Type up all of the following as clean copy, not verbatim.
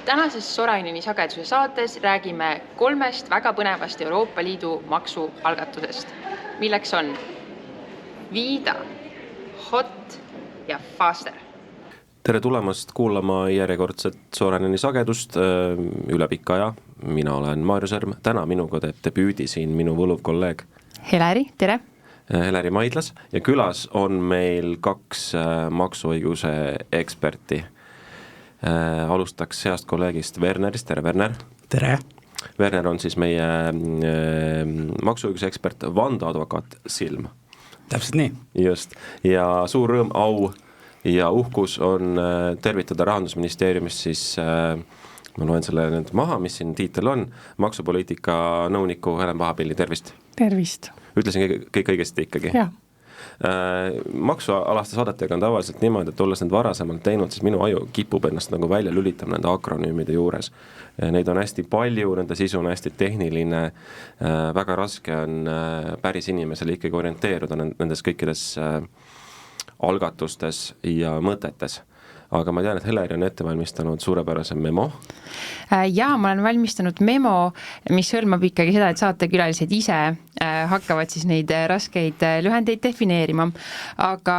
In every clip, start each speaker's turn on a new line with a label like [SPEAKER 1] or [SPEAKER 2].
[SPEAKER 1] Tänases Soraineni sageduse saates räägime 3 väga põnevast Euroopa Liidu maksualgatusest, milleks on Vida, Hot ja Faster.
[SPEAKER 2] Tere tulemast kuulama järjekordset Soraineni sagedust üle pika aja. Mina olen Maarjo Sõrm. Täna minuga teeb debüüdi siin minu võluv kolleeg
[SPEAKER 3] Heleri, tere!
[SPEAKER 2] Heleri Maidlas ja külas on meil 2 maksuõiguse eksperti. Alustaks heast kolleegist Wernerist. Tere, Werner!
[SPEAKER 4] Tere!
[SPEAKER 2] Werner on siis meie maksuõiguse ekspert, vandeadvokaat Silm.
[SPEAKER 4] Täpselt nii.
[SPEAKER 2] Just. Ja suur rõõm, au ja uhkus on tervitada Rahandusministeeriumis siis, ma loen selle nüüd maha, mis siin tiitel on, maksupoliitika nõuniku Helen Pahapilli, tervist!
[SPEAKER 3] Tervist!
[SPEAKER 2] Ütlesin kõik õigesti ikkagi?
[SPEAKER 3] Jah.
[SPEAKER 2] Maksualaste saadetega on tavaliselt niimoodi, et olles need varasemalt teinud, siis minu aju kipub ennast nagu välja lülitama nende akronüümide juures. Neid on hästi palju, nende sisu on hästi tehniline, väga raske on päris inimesele ikkagi orienteeruda nendes kõikides algatustes ja mõtetes. Aga ma tean, et Heleri on ette valmistanud suurepärase memo.
[SPEAKER 3] Ja ma olen valmistanud memo, mis hõlmab ikkagi seda, et saatekülalised ise hakkavad siis neid raskeid lühendeid defineerima. Aga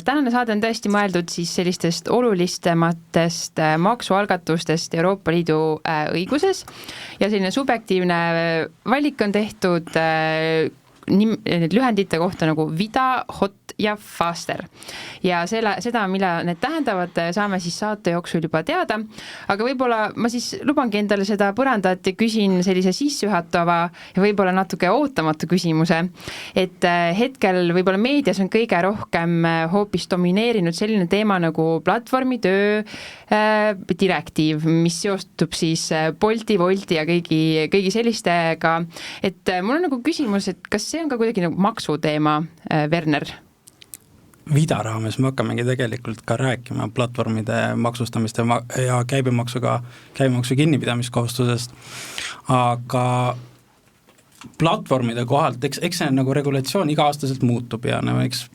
[SPEAKER 3] tänane saade on tõesti mõeldud siis sellistest olulistematest maksualgatustest Euroopa Liidu õiguses ja selline subjektiivne valik on tehtud need lühendite kohta nagu Vida, Hot ja Faster. Ja seda, mille need tähendavad, saame siis saate jooksul juba teada, aga võib-olla ma siis lubangi endale seda põrandat ja küsin sellise sissejuhatava ja võib-olla natuke ootamatu küsimuse, et hetkel võib-olla meedias on kõige rohkem hoopis domineerinud selline teema nagu platvormitöö direktiiv, mis seostub siis Bolti, Wolti ja kõigi sellistega, et mul on nagu küsimus, et kas see on ka kuidagi nagu maksuteema, Werner?
[SPEAKER 4] Vida raames me hakkamegi tegelikult ka rääkima platvormide maksustamist ja käibemaksu kinnipidamiskohustusest, aga platvormide kohalt, eks see nagu regulatsioon iga-aastaselt muutub ja eks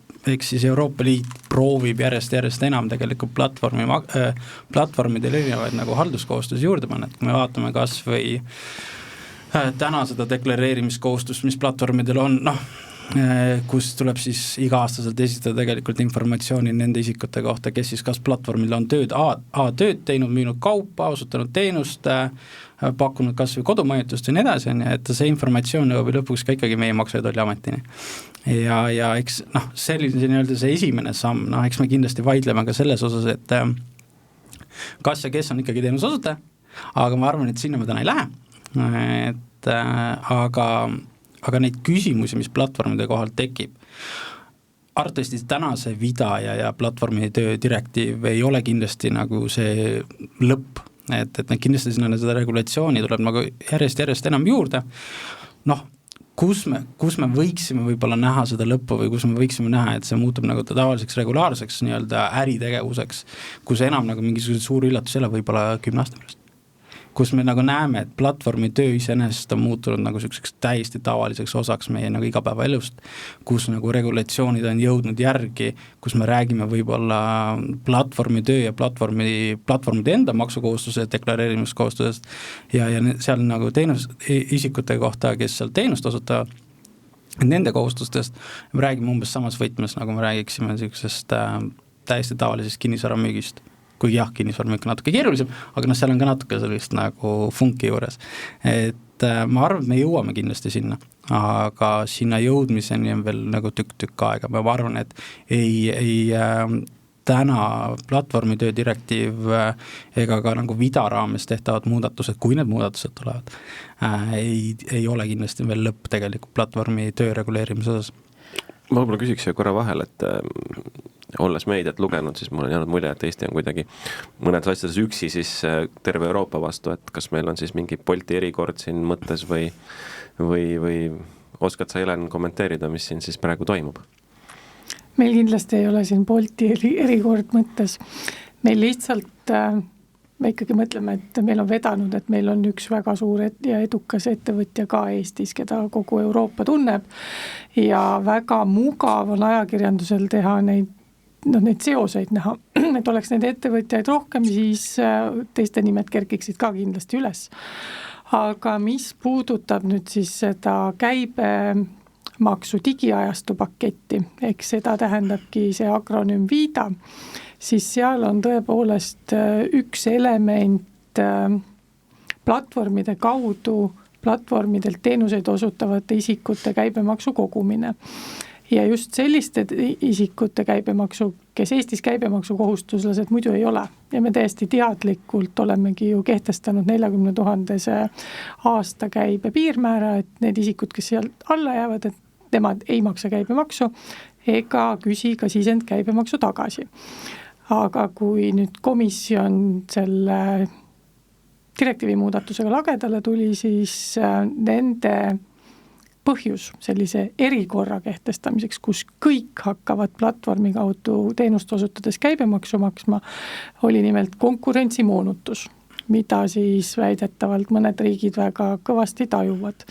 [SPEAKER 4] siis Euroopa Liit proovib järjest enam tegelikult platvormidel erinevaid nagu halduskohustusi juurde panna, et kui me vaatame kas või täna seda deklareerimiskohustust, mis platvormidel on, kus tuleb siis iga-aastaselt esitada tegelikult informatsiooni nende isikute kohta, kes siis kas platvormil on tööd teinud, müünud kaupa, osutanud teenust, pakkunud kas või kodumajutust ja nii edasi, et see informatsioon jõuab lõpuks ka ikkagi meie Maksu- ja Tolliametini. Ja eks selline see esimene samm, eks me kindlasti vaidleme ka selles osas, et kas ja kes on ikkagi teenusosutaja, aga ma arvan, et sinna me täna ei lähe, aga neid küsimusi, mis platvormide kohalt tekib, arvatavasti tänase Vida ja platvormi töö direktiiv ei ole kindlasti nagu see lõpp, et kindlasti sinna seda regulatsiooni tuleb nagu järjest enam juurde, kus me võiksime võib-olla näha seda lõppu või kus me võiksime näha, et see muutub nagu tavaliseks regulaarseks nii-öelda äritegevuseks, kus enam nagu mingisugused suur üllatus ei ole võib-olla 10 aasta pärast. Kus me nagu näeme, et platvormi töö iseenesest on muutunud nagu selliseks täiesti tavaliseks osaks meie nagu igapäevaelust, kus nagu regulatsioonid on jõudnud järgi, kus me räägime võib-olla platvormi töö ja platvormide enda maksukohustuse deklareerimiskohustusest ja seal nagu isikute kohta, kes seal teenust osutavad, nende kohustustest me räägime umbes samas võtmes, nagu me räägiksime sellisest täiesti tavalisest kinnisvaramüügist. Kui jah, kinnisvarm ikka natuke keerulisem, aga seal on ka natuke sellist nagu funki juures. Et ma arvan, et me jõuame kindlasti sinna, aga sinna jõudmiseni on veel nagu tükk aega. Ma arvan, et ei täna platvormitöö direktiiv ega ka nagu Vida raames tehtavad muudatused, kui need muudatused tulevad, ei ole kindlasti veel lõpp tegelikult platvormi töö reguleerimise osas.
[SPEAKER 2] Ma võib-olla küsiks korra vahel, et olles meediat lugenud, siis mul on jäänud mulje, et Eesti on kuidagi mõnedes asjades üksi siis terve Euroopa vastu, et kas meil on siis mingi Bolti erikord siin mõttes või oskad sa, Helen, kommenteerida, mis siin siis praegu toimub?
[SPEAKER 5] Meil kindlasti ei ole siin Bolti erikord mõttes. Meil lihtsalt me ikkagi mõtleme, et meil on vedanud, et meil on üks väga suur ja edukas ettevõtja ka Eestis, keda kogu Euroopa tunneb ja väga mugav on ajakirjandusel teha neid neid seoseid näha, et oleks neid ettevõtjaid rohkem, siis teiste nimed kerkiksid ka kindlasti üles. Aga mis puudutab nüüd siis seda käibemaksu digiajastu paketti, eks seda tähendabki see akronüüm VIDA, siis seal on tõepoolest üks element platvormide kaudu, platvormidelt teenuseid osutavate isikute käibemaksu kogumine. Ja just selliste isikute käibemaksu, kes Eestis käibemaksu kohustuslased muidu ei ole. Ja me täiesti teadlikult olemegi ju kehtestanud 40 000 aasta käibe piirmäära, et need isikud, kes sealt alla jäävad, et nemad ei maksa käibemaksu ega küsi ka sisend käibemaksu tagasi. Aga kui nüüd komisjon selle direktiivi muudatusega lagedale tuli, siis nende põhjus sellise erikorra kehtestamiseks, kus kõik hakkavad platvormi kaudu teenust osutades käibemaksu maksma, oli nimelt konkurentsimoonutus, mida siis väidetavalt mõned riigid väga kõvasti tajuvad.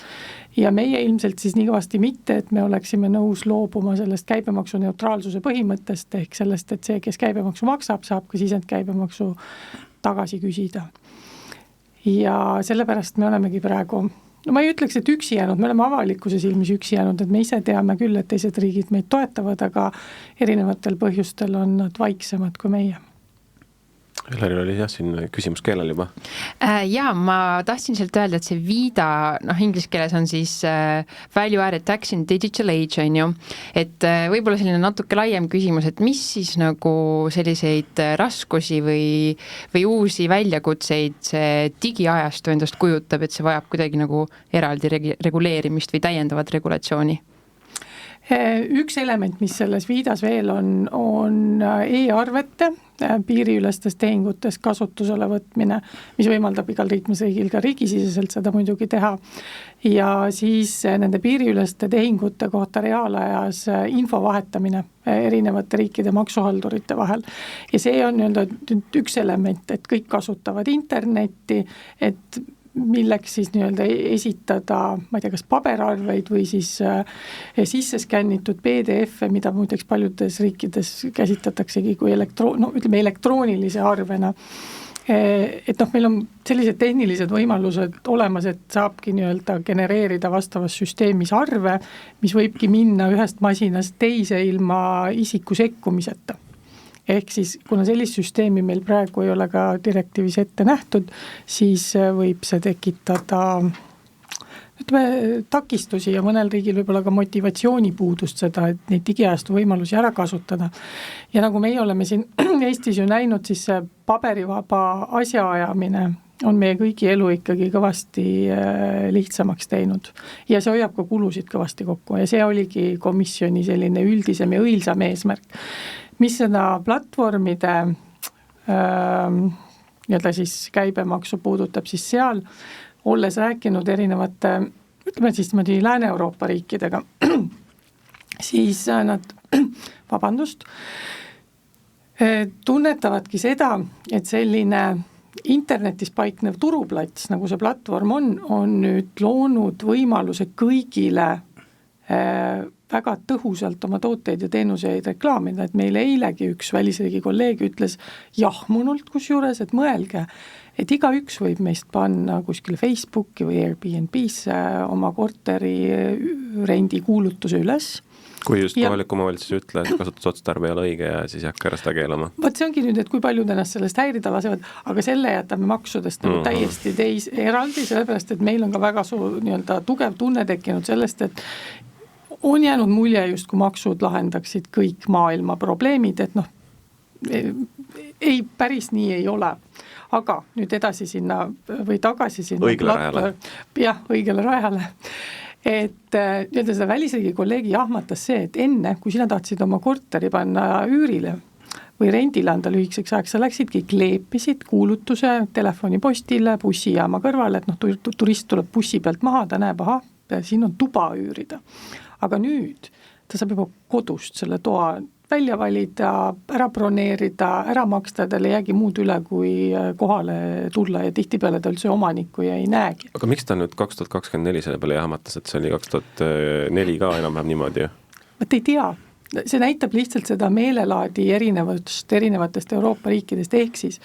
[SPEAKER 5] Ja meie ilmselt siis nii kõvasti mitte, et me oleksime nõus loobuma sellest käibemaksu neutraalsuse põhimõttest, ehk sellest, et see, kes käibemaksu maksab, saab ka sisend käibemaksu tagasi küsida. Ja sellepärast me olemegi praegu, no ma ei ütleks, et üksi jäänud, me oleme avalikkuse silmis üksi jäänud, et me ise teame küll, et teised riigid meid toetavad, aga erinevatel põhjustel on nad vaiksemad kui meie.
[SPEAKER 2] Laril oli jah siin küsimus keelel juba.
[SPEAKER 3] Jaa, ma tahtsin sealt öelda, et see VIDA, inglise keeles on siis Value Added Tax in Digital Age, on ju. Et võib-olla selline natuke laiem küsimus, et mis siis nagu selliseid raskusi või uusi väljakutseid see digiajastu endast kujutab, et see vajab kuidagi nagu eraldi reguleerimist või täiendavat regulatsiooni?
[SPEAKER 5] Üks element, mis selles VIDAs veel on e-arvete piiriülestes tehingutes kasutusele võtmine, mis võimaldab igal liikmesriigil ka riigisiseselt seda muidugi teha. Ja siis nende piiriüleste tehingute kohta reaalajas info vahetamine erinevate riikide maksuhaldurite vahel. Ja see on üks element, et kõik kasutavad internetti, et milleks siis esitada, ma ei tea, kas paberarveid või siis sisse skännitud PDF-e, mida muideks paljudes riikides käsitletaksegi kui elektroonilise arvena. Et meil on sellised tehnilised võimalused olemas, et saabki genereerida vastavas süsteemis arve, mis võibki minna ühest masinast teise ilma isiku sekkumiseta. Ehk siis, kuna sellist süsteemi meil praegu ei ole ka direktiivis ette nähtud, siis võib see tekitada takistusi ja mõnel riigil võib olla ka motivatsioonipuudust seda, et neid digiajastu võimalusi ära kasutada. Ja nagu meie oleme siin Eestis ju näinud, siis see paberivaba asjaajamine on meie kõigi elu ikkagi kõvasti lihtsamaks teinud. Ja see hoiab ka kulusid kõvasti kokku ja see oligi komisjoni selline üldisem ja õilsam eesmärk. Mis seda platvormide siis käibemaksu puudutab, siis seal olles rääkinud erinevate, ütleme siis Lääne-Euroopa riikidega, siis nad, tunnetavadki seda, et selline internetis paiknev turuplats, nagu see platvorm on nüüd loonud võimaluse kõigile väga tõhusalt oma tooteid ja teenuseid reklaamida, et meile eilegi üks välisriigi kolleeg ütles jahmunult kusjuures, et mõelge, et igaüks võib meist panna kuskile Facebooki või Airbnb'sse oma korteri rendi kuulutuse üles.
[SPEAKER 2] Kui just kohalik omavalitsus ütle, et kasutusotstarve ei ole õige ja siis jääb ära seda keelama.
[SPEAKER 5] Vaat see ongi nüüd, et kui paljud ennast sellest häirida lasevad, aga selle jätame maksudest täiesti eraldi, sellepärast, et meil on ka väga suur tugev tunne tekkinud sellest, et on jäänud mulje just, kui maksud lahendaksid kõik maailma probleemid, et ei, päris nii ei ole. Aga nüüd edasi sinna või tagasi sinna õigele rajale. Et seda välisriigi kolleegi jahmatas see, et enne, kui sina tahtsid oma korteri panna üürile või rendile anda lühikeseks ajaks, sa läksidki kleepisid kuulutuse telefonipostile, bussijaama kõrvale, et turist tuleb bussi pealt maha, ta näeb, siin on tuba üürida. Aga nüüd ta saab juba kodust selle toa välja valida, ära broneerida, ära maksta, tal ei jäägi muud üle, kui kohale tulla ja tihtipeale ta üldse omanikku ja ei näegi.
[SPEAKER 2] Aga miks ta nüüd 2024 selle peale jahmatas, et see oli 2004 ka enam-vähem niimoodi ju?
[SPEAKER 5] Võt ei tea. see näitab lihtsalt seda meelelaadi erinevatest Euroopa riikidest, ehk siis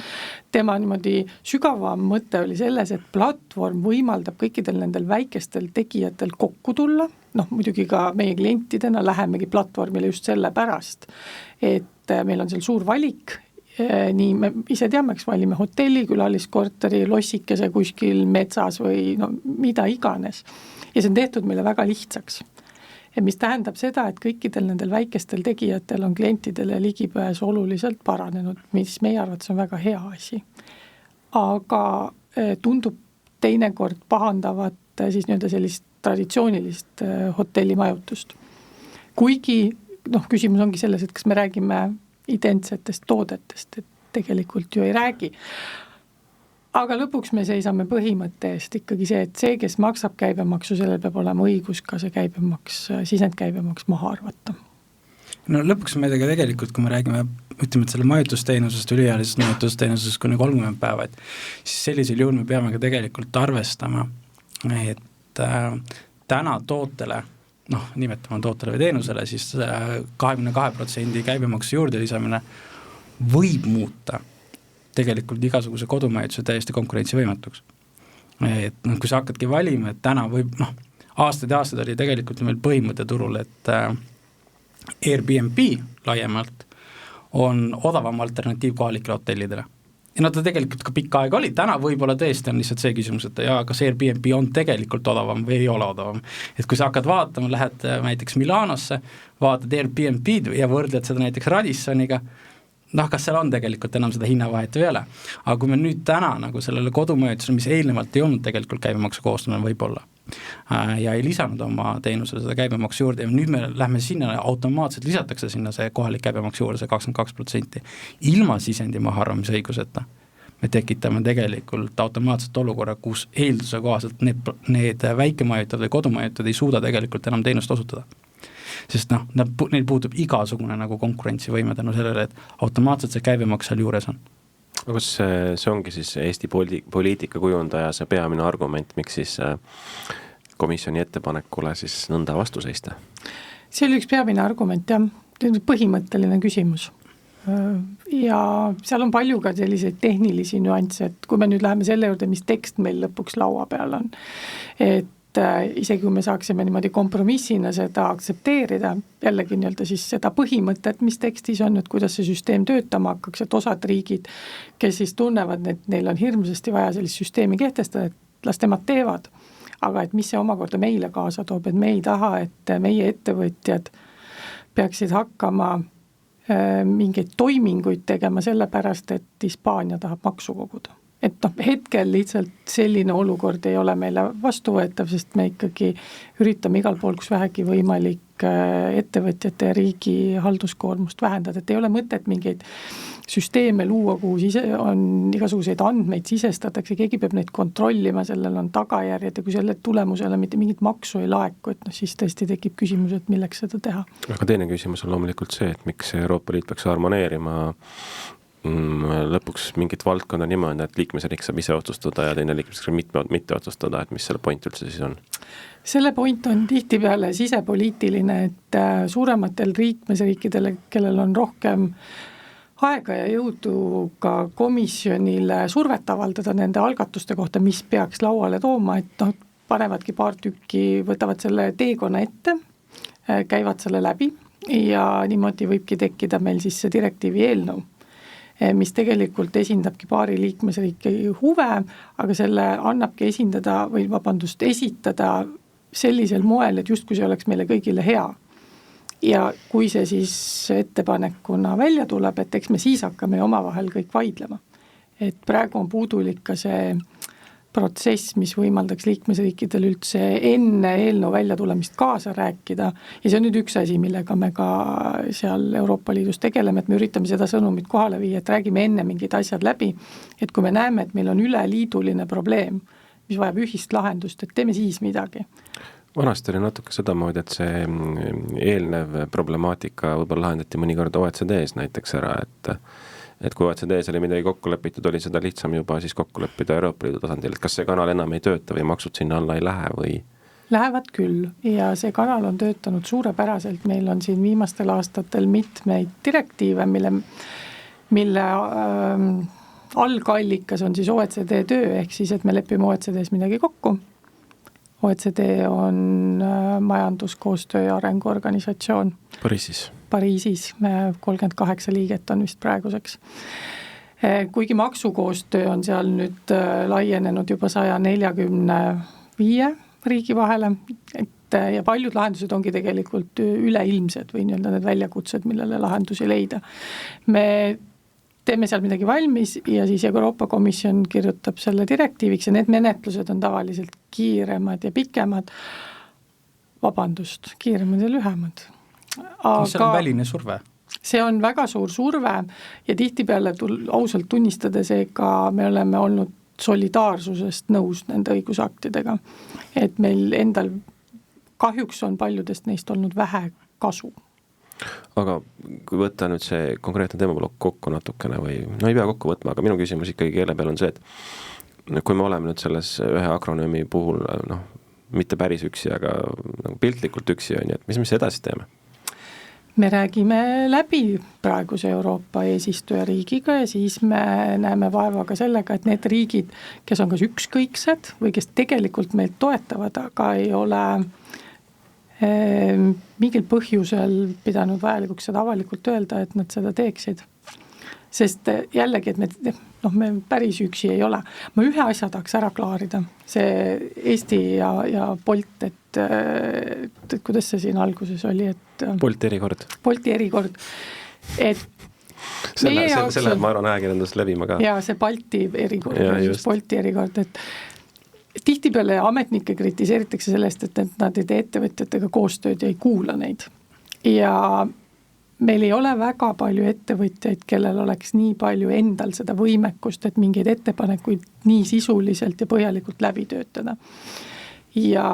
[SPEAKER 5] tema niimoodi sügavam mõte oli selles, et platvorm võimaldab kõikidel nendel väikestel tegijatel kokku tulla, muidugi ka meie klientidena lähemegi platvormile just selle pärast, et meil on seal suur valik, nii me ise teame, eks valime hotelli, külaliskorteri, lossikese kuskil metsas või mida iganes. Ja see on tehtud meile väga lihtsaks. Ja mis tähendab seda, et kõikidel nendel väikestel tegijatel on klientidele ligipääs oluliselt paranenud, mis meie arvates on väga hea asi. Aga tundub teinekord pahandavat siis nii-öelda sellist traditsioonilist hotellimajutust. Kuigi, küsimus ongi selles, et kas me räägime identsetest toodetest, et tegelikult ju ei räägi. Aga lõpuks me seisame põhimõtte eest ikkagi see, et see, kes maksab käibemaksu, sellel peab olema õigus ka see käibemaks, sisendkäibemaks maha arvata.
[SPEAKER 4] No lõpuks me tegelikult, kui me räägime, ütleme, et selle majutusteenusest, üliajalisest majutusteenusest kuni 30 päeva, et siis sellisel juhul me peame ka tegelikult arvestama, et täna tootele, nimetame tootele või teenusele, siis 22% käibemaksu juurde lisamine võib muuta tegelikult igasuguse kodumajutuse täiesti konkurentsivõimetuks. Et kui sa hakkadki valima, et täna võib, aastad ja aastad oli tegelikult meil põhimõte turul, et Airbnb laiemalt on odavam alternatiiv kohalikele hotellidele. Ja ta tegelikult ka pikka aega oli, täna võib-olla tõesti on lihtsalt see küsimus, et kas Airbnb on tegelikult odavam või ei ole odavam. Et kui sa hakkad vaatama, lähed näiteks Milanosse, vaatad Airbnb ja võrdled seda näiteks Radissoniga, kas seal on tegelikult enam seda hinnavahet või ei ole. Aga kui me nüüd täna sellele kodumõjutusele, mis eelnevalt ei olnud tegelikult käibemaksu koostamine võib-olla, ja ei lisanud oma teenusele seda käibemaksu juurde ja nüüd me lähme sinna, automaatselt lisatakse sinna see kohalik käibemaksu juurde, see 22%, ilma sisendi mahaarvamise õiguseta. Me tekitame tegelikult automaatselt olukorra, kus eelduse kohaselt need väikemajutad või kodumajutad ei suuda tegelikult enam teenust osutada. Sest neil puudub igasugune konkurentsivõime tänu sellele, et automaatselt see käibemaks seal juures on.
[SPEAKER 2] Aga kas see ongi siis Eesti poliitika kujundaja see peamine argument, miks siis komisjoni ettepanekule siis nõnda vastu seista?
[SPEAKER 5] See oli üks peamine argument, jah, põhimõtteline küsimus. Ja seal on palju ka selliseid tehnilisi nüansse, et kui me nüüd läheme selle juurde, mis tekst meil lõpuks laua peal on, et isegi kui me saaksime niimoodi kompromissina seda aktsepteerida, jällegi nii-öelda siis seda põhimõtet, mis tekstis on, et kuidas see süsteem töötama hakkaks, et osad riigid, kes siis tunnevad, et neil on hirmsasti vaja sellist süsteemi kehtestada, et las temad teevad, aga et mis see omakorda meile kaasa toob, et me ei taha, et meie ettevõtjad peaksid hakkama mingeid toiminguid tegema sellepärast, et Hispaania tahab maksu koguda. Et hetkel lihtsalt selline olukord ei ole meile vastuvõetav, sest me ikkagi üritame igal pool, kus vähegi võimalik ettevõtjate ja riigi halduskoormust vähendada, et ei ole mõtet mingeid süsteeme luua, kuhu on igasuguseid andmeid sisestatakse, keegi peab neid kontrollima, sellel on tagajärjed ja kui selle tulemusele mitte mingit maksu ei laeku, et siis tõesti tekib küsimus, et milleks seda teha.
[SPEAKER 2] Aga teine küsimus on loomulikult see, et miks Euroopa Liit peaks harmoneerima lõpuks mingit valdkonda niimoodi, et liikmesriik saab ise otsustada ja teine liikmesriik mitte otsustada, et mis selle point üldse siis on?
[SPEAKER 5] Selle point on tihtipeale sisepoliitiline, et suurematel liikmesriikidele, kellel on rohkem aega ja jõudu ka komisjonile survet avaldada nende algatuste kohta, mis peaks lauale tooma, et panevadki paar tükki, võtavad selle teekonna ette, käivad selle läbi ja niimoodi võibki tekkida meil siis see direktiivi eelnõu, mis tegelikult esindabki paari liikmesriiki huve, aga selle annabki esitada sellisel moel, et justkui see oleks meile kõigile hea. Ja kui see siis ettepanekuna välja tuleb, et eks me siis hakkame omavahel kõik vaidlema. Et praegu on puudulik ka see protsess, mis võimaldaks liikmesriikidel üldse enne eelnõu välja tulemist kaasa rääkida ja see on nüüd üks asi, millega me ka seal Euroopa Liidus tegeleme, et me üritame seda sõnumit kohale viia, et räägime enne mingid asjad läbi, et kui me näeme, et meil on üleliiduline probleem, mis vajab ühist lahendust, et teeme siis midagi.
[SPEAKER 2] Vanasti oli natuke sedamoodi, et see eelnev problemaatika võib-olla lahendati mõnikord OECD-s näiteks ära, et kui OECD-s oli midagi kokku lepitud, oli seda lihtsam juba siis kokku leppida Euroopa Liidu tasandil, et kas see kanal enam ei tööta või maksud sinna alla ei lähe või?
[SPEAKER 5] Lähevad küll ja see kanal on töötanud suurepäraselt, meil on siin viimastel aastatel mitmeid direktiive, mille algallikas on siis OECD töö, ehk siis, et me lepime OECD-s midagi kokku. OECD on majanduskoostöö ja arenguorganisatsioon. Pariisis, 38 liiget on vist praeguseks. Kuigi maksukoostöö on seal nüüd laienenud juba 145 riigi vahele, ja paljud lahendused ongi tegelikult üleilmsed või nii-öelda need väljakutsed, millele lahendusi leida. Me teeme seal midagi valmis ja siis Euroopa Komisjon kirjutab selle direktiiviks ja need menetlused on tavaliselt kiiremad ja pikemad. Vabandust, kiiremad ja lühemad.
[SPEAKER 4] Aga see on väline surve?
[SPEAKER 5] See on väga suur surve ja tihtipeale ausalt tunnistada seega me oleme olnud solidaarsusest nõus nende õigusaktidega. Et meil endal kahjuks on paljudest neist olnud vähe kasu.
[SPEAKER 2] Aga kui võtta nüüd see konkreetne teemablokk kokku natukene või, no ei pea kokku võtma, aga minu küsimus ikkagi keele peal on see, et kui me oleme nüüd selles ühe akronüümi puhul, mitte päris üksi, aga nagu piltlikult üksi on, et mis me edasi teeme?
[SPEAKER 5] Me räägime läbi praeguse Euroopa eesistujariigiga ja siis me näeme vaevaga sellega, et need riigid, kes on kas ükskõiksed või kes tegelikult meilt toetavad, aga ei ole mingil põhjusel pidanud vajalikuks seda avalikult öelda, et nad seda teeksid. Sest jällegi, et me päris üksi ei ole. Ma ühe asja tahaks ära klaarida. See Eesti ja Bolt, et kuidas see siin alguses oli?
[SPEAKER 2] Bolti erikord.
[SPEAKER 5] Bolti erikord. Et
[SPEAKER 2] selle ma arvan ajakirjandust levima ka.
[SPEAKER 5] Ja see Balti erikord, Bolti erikord, et tihtipeale ametnikke kritiseeritakse sellest, et nad ei tee ettevõtjatega koostööd ja ei kuula neid. Ja meil ei ole väga palju ettevõtjaid, kellel oleks nii palju endal seda võimekust, et mingeid ettepanekuid nii sisuliselt ja põhjalikult läbi töötada. Ja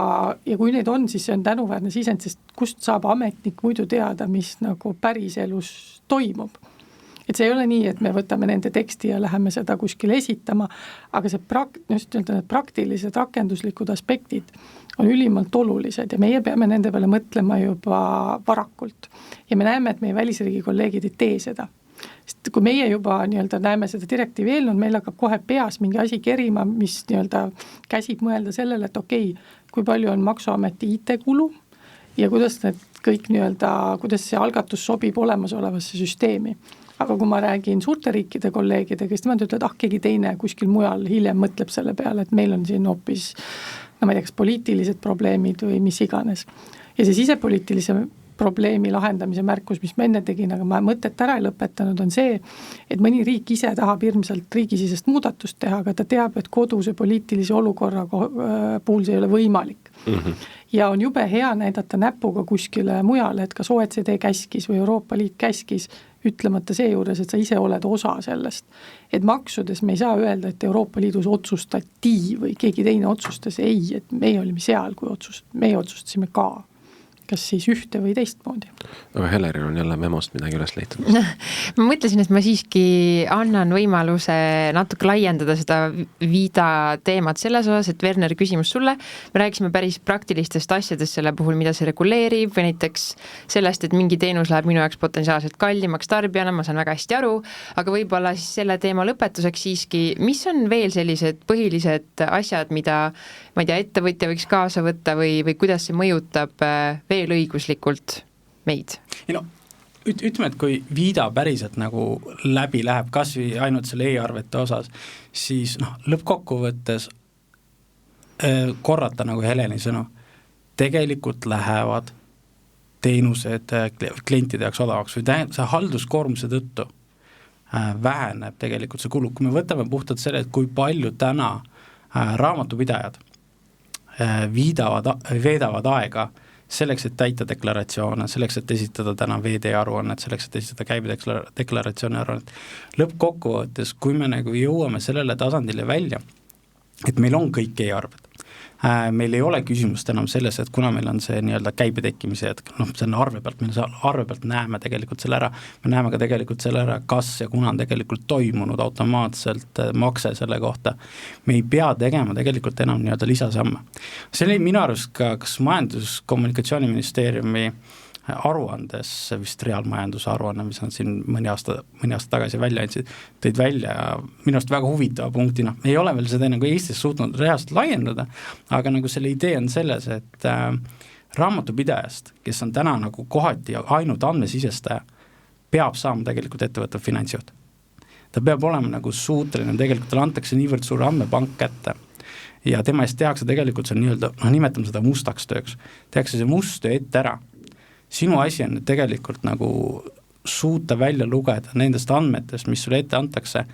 [SPEAKER 5] kui neid on, siis see on tänuväärne sisend, sest kust saab ametnik muidu teada, mis nagu päriselus toimub. Et see ei ole nii, et me võtame nende teksti ja läheme seda kuskil esitama, aga see praktilised rakenduslikud aspektid on ülimalt olulised ja meie peame nende peale mõtlema juba varakult. Ja me näeme, et meie välisriigi kolleegid ei tee seda. Sest kui meie juba näeme seda direktiivi eelnõu, meil hakkab kohe peas mingi asi kerima, mis käsib mõelda sellele, et okei, kui palju on maksuameti IT-kulu ja kuidas need kõik kuidas see algatus sobib olemasolevasse süsteemi. Aga kui ma räägin suurte riikide kolleegidega, kes nemad ütlevad, keegi teine kuskil mujal hiljem mõtleb selle peale, et meil on siin hoopis, ma ei tea, kas poliitilised probleemid või mis iganes. Ja see sisepoliitilise probleemi lahendamise märkus, mis ma enne tegin, aga ma mõtet ära ei lõpetanud, on see, et mõni riik ise tahab hirmsalt riigisisest muudatust teha, aga ta teab, et koduse poliitilise olukorra puhul see ei ole võimalik. Ja on jube hea näidata näpuga kuskile mujale, et kas OECD käskis või Euroopa Liit käskis, ütlemata see juures, et sa ise oled osa sellest. Et maksudes me ei saa öelda, et Euroopa Liidus otsustati või keegi teine otsustas, ei, et meie olime seal, kui meie otsustasime ka. Kas siis ühte või teistmoodi.
[SPEAKER 2] Aga Heleril on jälle memost midagi üles leitud.
[SPEAKER 3] Ma mõtlesin, et ma siiski annan võimaluse natuke laiendada seda Vida teemat selles osas, et Werner, küsimus sulle. Me rääkisime päris praktilistest asjadest selle puhul, mida see reguleerib või näiteks sellest, et mingi teenus läheb minu jaoks potentsiaalselt kallimaks tarbijana, ma saan väga hästi aru, aga võib-olla siis selle teema lõpetuseks siiski, mis on veel sellised põhilised asjad, mida ma ei tea, ettevõtja võiks kaasa võtta või kuidas see mõjutab veel õiguslikult meid?
[SPEAKER 4] Ütleme, et kui Vida päriselt nagu läbi läheb, kas või ainult selle e-arvete osas, siis lõppkokkuvõttes korrata nagu Heleni sõnu, tegelikult lähevad teenused klientide jaoks odavaks või see halduskoormuse tõttu väheneb tegelikult see kulu. Kui me võtame puhtalt selle, et kui palju täna raamatupidajad veedavad aega selleks, et täita deklaratsioone, selleks, et esitada täna VD aruannet, selleks, et esitada käibedeklaratsiooni aruannet. Lõppkokkuvõttes, kui me nagu jõuame sellele tasandile välja, et meil on kõik e-arved, Meil ei ole küsimust enam selles, et kuna meil on see nii-öelda käibe tekkimise hetk, see on arve pealt, me arve pealt näeme tegelikult selle ära, me näeme ka tegelikult selle ära, kas ja kuna on tegelikult toimunud automaatselt makse selle kohta, me ei pea tegema tegelikult enam nii-öelda lisasamme. See oli minu arust ka kas Majandus-Kommunikatsiooniministeeriumi aruandes, vist reaalmajanduse aruanne, mis on siin mõni aasta tagasi välja andsid, tõid välja minu arust väga huvitava punktina. Me ei ole veel seda nagu Eestis suutnud reaalselt laiendada, aga nagu selle idee on selles, et raamatupidajast, kes on täna nagu kohati ainult andmesisestaja, peab saama tegelikult ettevõtte finantsjuht. Ta peab olema nagu suuteline, tegelikult talle antakse niivõrd suur andmepank kätte ja tema eest tehakse tegelikult see nii-öelda, nimetame seda mustaks tööks, tehakse see must töö ette ära. Sinu asi on tegelikult nagu suuta välja lugeda nendest andmetest, mis sulle ette antakse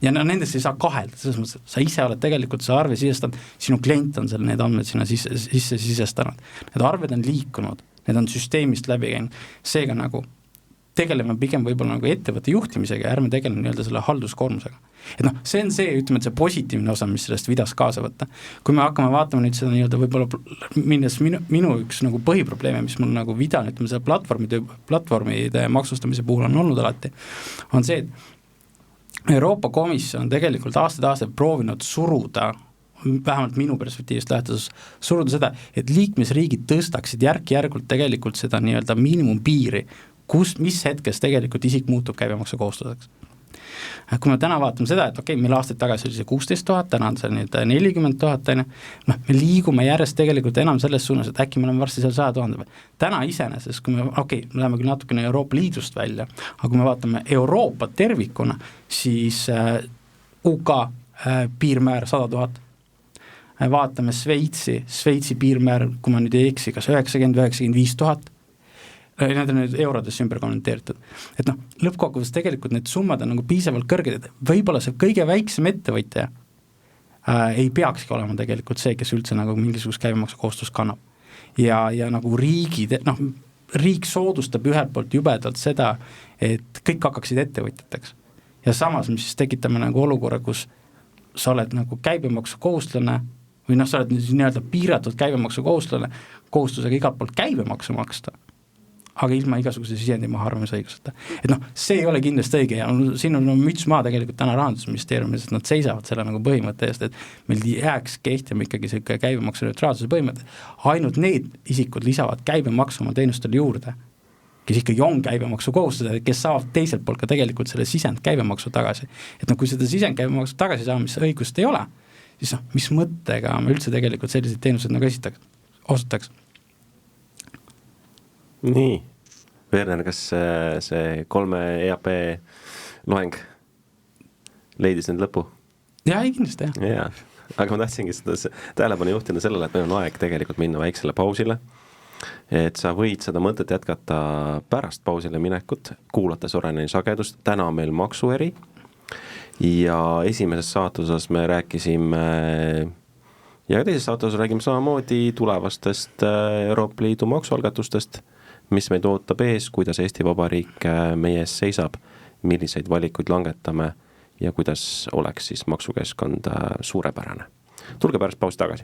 [SPEAKER 4] ja nendest ei saa kahelda, selles mõttes, sa ise oled tegelikult see arve sisestanud, sinu klient on seal need andmed sinna sisse sisestanud. Need arved on liikunud, need on süsteemist läbi käinud, seega nagu tegeleme pigem võib-olla nagu ettevõtte juhtimisega ja ärme tegeleme nii-öelda selle halduskoormusega. Et see on see, ütleme, et see positiivne osa, mis sellest vidas kaasa võtta. Kui me hakkame vaatama nüüd seda nii-öelda võib-olla minnes minu üks nagu põhiprobleeme, mis mul nagu vida, ütleme, selle platvormide maksustamise puhul on olnud alati, on see, et Euroopa Komisjon on tegelikult aastaid proovinud suruda, vähemalt minu perspektiivist lähtudes, suruda seda, et liikmesriigid tõstaksid järk-järgult tegelikult seda nii-öelda miinimumpiiri, mis hetkes tegelikult isik muutub käibemaksu kohustuseks. Kui me täna vaatame seda, et meil aastaid tagasi oli see 16 000, täna on see nüüd 40 000, me liigume järjest tegelikult enam selles suunas, et äkki me oleme varsti seal 100 000. Täna iseenesest, kui me läheme küll natukene Euroopa Liidust välja, aga kui me vaatame Euroopa tervikuna, siis UK piirmäär 100 000. Vaatame Šveitsi piirmäär, kui ma nüüd ei eksi, kas 90-95 000. Need on nüüd eurodes ümber kommenteeritud. Et lõppkokkuvõttes tegelikult need summad on nagu piisavalt kõrged, et võib-olla see kõige väiksem ettevõtja ei peakski olema tegelikult see, kes üldse nagu mingisugust käibemaksu kohustust kannab. Ja nagu riik soodustab ühelt poolt jubedalt seda, et kõik hakkaksid ettevõtjateks. Ja samas, mis siis tekitame nagu olukorra, kus sa oled nagu käibemaksu kohustlane või sa oled nii-öelda piiratud käibemaksu kohustusega igalt poolt käibemaksu maksta, aga ilma igasuguse sisendi mahaarvamisõiguseta. Et see ei ole kindlasti õige ja siin on müts maa tegelikult täna Rahandusministeeriumis, et nad seisavad selle nagu põhimõtte eest, et meil jääks kehtima ikkagi see käibemaksu neutraalsuse põhimõte. Ainult need isikud lisavad käibemaksu oma teenustele juurde, kes ikkagi on käibemaksu kohustused, kes saavad teiselt poolt ka tegelikult selle sisend käibemaksu tagasi. Et kui seda sisend käibemaksu tagasi saamist õigust ei ole, siis mis mõttega me üldse tegelikult sellised teenused nagu osutaks.
[SPEAKER 2] Nii, Werner, kas see 3 EAP loeng leidis nüüd lõpu?
[SPEAKER 4] Jaa, kindlasti, jah.
[SPEAKER 2] Jaa, aga ma tahtsingi seda tähelepanu juhtina sellele, et meil on aeg tegelikult minna väiksele pausile, et sa võid seda mõtet jätkata pärast pausile minekut, kuulates Soraineni sagedust, täna on meil maksueri ja esimeses saatuses me rääkisime ja teises saatuses räägime samamoodi tulevastest Euroopa Liidu maksualgatustest, mis meid ootab ees, kuidas Eesti Vabariik meie ees seisab, milliseid valikuid langetame ja kuidas oleks siis maksukeskkond suurepärane. Tulge pärast pausi tagasi.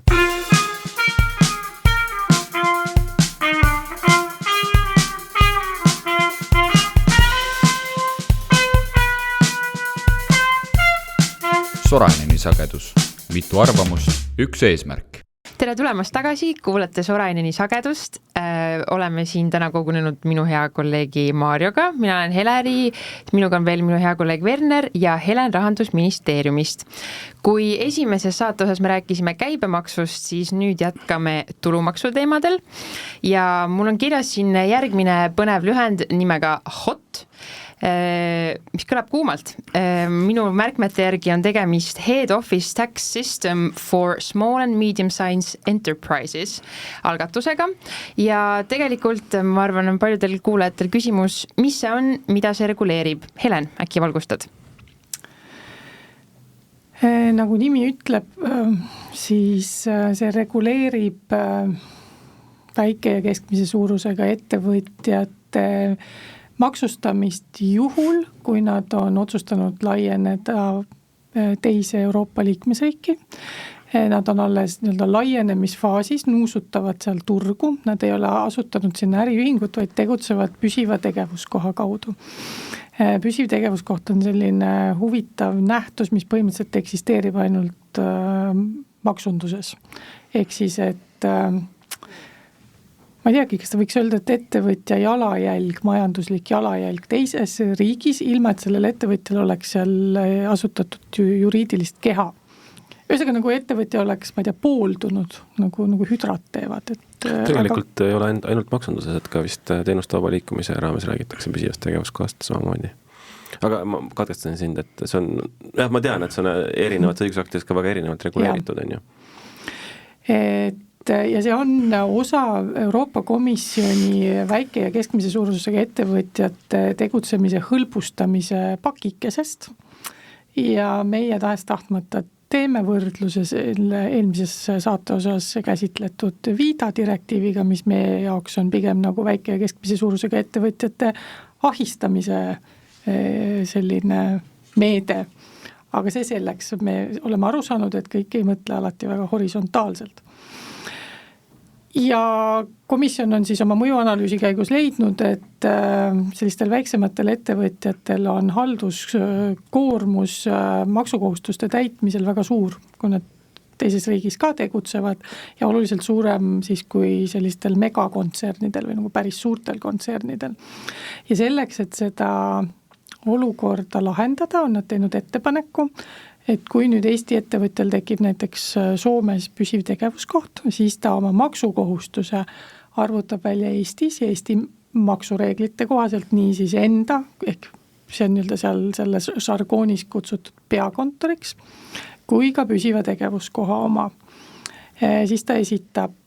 [SPEAKER 6] Soraineni sagedus. Mitu arvamust, üks eesmärk.
[SPEAKER 3] Tere tulemast tagasi, kuulate Soraineni sagedust. Oleme siin täna kogunenud minu hea kolleegi Marjoga, mina olen Heleri, minuga on veel minu hea kolleeg Werner ja Helen Rahandusministeeriumist. Kui esimeses saatoses me rääkisime käibemaksust, siis nüüd jätkame tulumaksu teemadel ja mul on kirjas siin järgmine põnev lühend nimega HOT, mis kõlab kuumalt. Minu märkmete järgi on tegemist Head Office Tax System for Small and Medium-Sized Enterprises algatusega ja tegelikult ma arvan, on paljudel kuulajatel küsimus, mis see on, mida see reguleerib. Helen, äkki valgustad?
[SPEAKER 5] Nagu nimi ütleb, siis see reguleerib väike ja keskmise suurusega ettevõtjate maksustamist juhul, kui nad on otsustanud laieneda teise Euroopa liikmesriiki. Nad on alles nii-öelda laienemisfaasis, nuusutavad seal turgu, nad ei ole asutanud sinna äriühingut, vaid tegutsevad püsiva tegevuskoha kaudu. Püsiv tegevuskoht on selline huvitav nähtus, mis põhimõtteliselt eksisteerib ainult maksunduses. Ehk siis, et ma ei teagi, kas ta võiks öelda, et ettevõtja jalajälg, majanduslik jalajälg teises riigis, ilma et sellel ettevõtjal oleks seal asutatud juriidilist keha. Ühesõnaga nagu ettevõtja oleks, ma ei tea, pooldunud, nagu hüdrat teevad.
[SPEAKER 2] Tegelikult ei ole ainult maksunduses, et ka vist teenuste vaba liikumise raames räägitakse püsivast tegevuskohast samamoodi. Aga ma katkestan sind, et see on, ma tean, et see on erinevates õigusaktides ka väga erinevalt reguleeritud, on ju.
[SPEAKER 5] Ja see on osa Euroopa Komisjoni väike ja keskmise suurusega ettevõtjate tegutsemise hõlbustamise pakikesest ja meie tahes-tahtmata teeme võrdluses eelmises saate osas käsitletud VIDA direktiiviga, mis meie jaoks on pigem nagu väike ja keskmise suurusega ettevõtjate ahistamise selline meede. Aga see selleks, me oleme aru saanud, et kõik ei mõtle alati väga horisontaalselt. Ja komisjon on siis oma mõjuanalüüsi käigus leidnud, et sellistel väiksematel ettevõtjatel on halduskoormus maksukohustuste täitmisel väga suur, kui nad teises riigis ka tegutsevad ja oluliselt suurem siis kui sellistel megakontsernidel või nagu päris suurtel kontsernidel. Ja selleks, et seda olukorda lahendada, on nad teinud ettepaneku, et kui nüüd Eesti ettevõtjal tekib näiteks Soomes püsiv tegevuskoht, siis ta oma maksukohustuse arvutab välja Eestis ja Eesti maksureeglite kohaselt nii siis enda, ehk see on nii-öelda seal selles žargoonis kutsutud peakontoriks, kui ka püsiva tegevuskoha oma. Siis ta esitab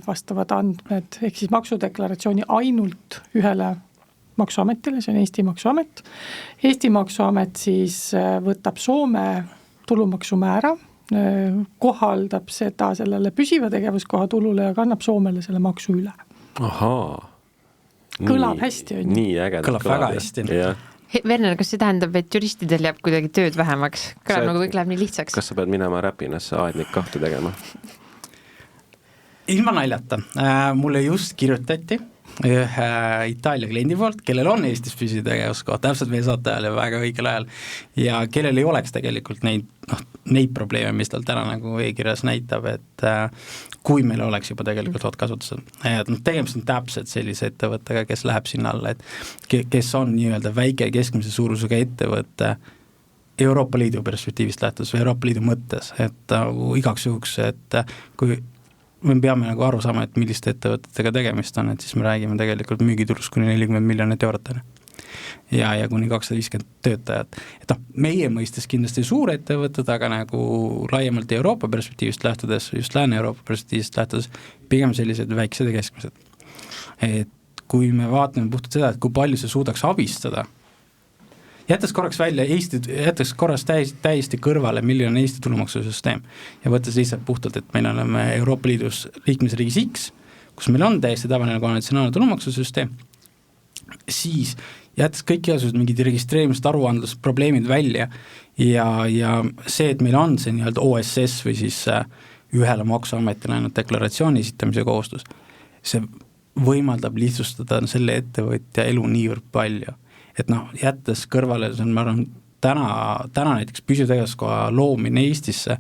[SPEAKER 5] vastavad andmed, ehk siis maksudeklaratsiooni ainult ühele maksuametile, see on Eesti maksuamet. Eesti maksuamet siis võtab Soome tulumaksumäära, kohaldab seda sellele püsiva tegevuskoha tulule ja kannab Soomele selle maksu üle.
[SPEAKER 2] Ahaa.
[SPEAKER 5] Kõlab hästi, on.
[SPEAKER 2] Nii ägedalt
[SPEAKER 4] kõlab väga hästi.
[SPEAKER 3] Werner, kas see tähendab, et juristidel jääb kuidagi tööd vähemaks? Kõlab nagu kõik läheb nii lihtsaks.
[SPEAKER 2] Kas sa pead minema Räpinasse aednik kahte tegema?
[SPEAKER 4] Ilma naljata. Mulle just kirjutati ühe Itaalia kliendi poolt, kellel on Eestis püsiv tegevuskoht, täpselt meie saate ajal ja väga õigel ajal ja kellel ei oleks tegelikult neid probleeme, mis tal täna nagu e-kirjas näitab, et kui meil oleks juba tegelikult hot kasutusel. Tegemist on täpselt sellise ettevõttega, kes läheb sinna alla, et kes on nii-öelda väike keskmise suurusega ettevõtte Euroopa Liidu perspektiivist lähtus või Euroopa Liidu mõttes, et igaks juhuks, et kui me peame nagu aru saama, et milliste ettevõtetega tegemist on, et siis me räägime tegelikult müügitulust kuni 40 miljonit eurot ja kuni 250 töötajat. Et meie mõistes kindlasti suur ettevõtted, aga nagu laiemalt Euroopa perspektiivist lähtudes, just Lääne-Euroopa perspektiivist lähtudes, pigem sellised väiksed ja keskmised. Et kui me vaatame puhtalt seda, et kui palju see suudaks abistada, jättes korraks välja jättes korras täiesti kõrvale, milline on Eesti tulumaksusüsteem ja võttes lihtsalt puhtalt, et meil oleme Euroopa Liidus liikmesriigis X, kus meil on täiesti tavaline konventsionaalne tulumaksusüsteem, siis jättes kõik igasugused mingid registreerimist aruandlusprobleemid välja ja see, et meil on see nii-öelda OSS või siis ühele maksuametile ainult deklaratsiooni esitamise kohustus, see võimaldab lihtsustada selle ettevõtja elu niivõrd palju. Et jättes kõrvale, ma arvan, täna näiteks püsitegevskoha loomine Eestisse,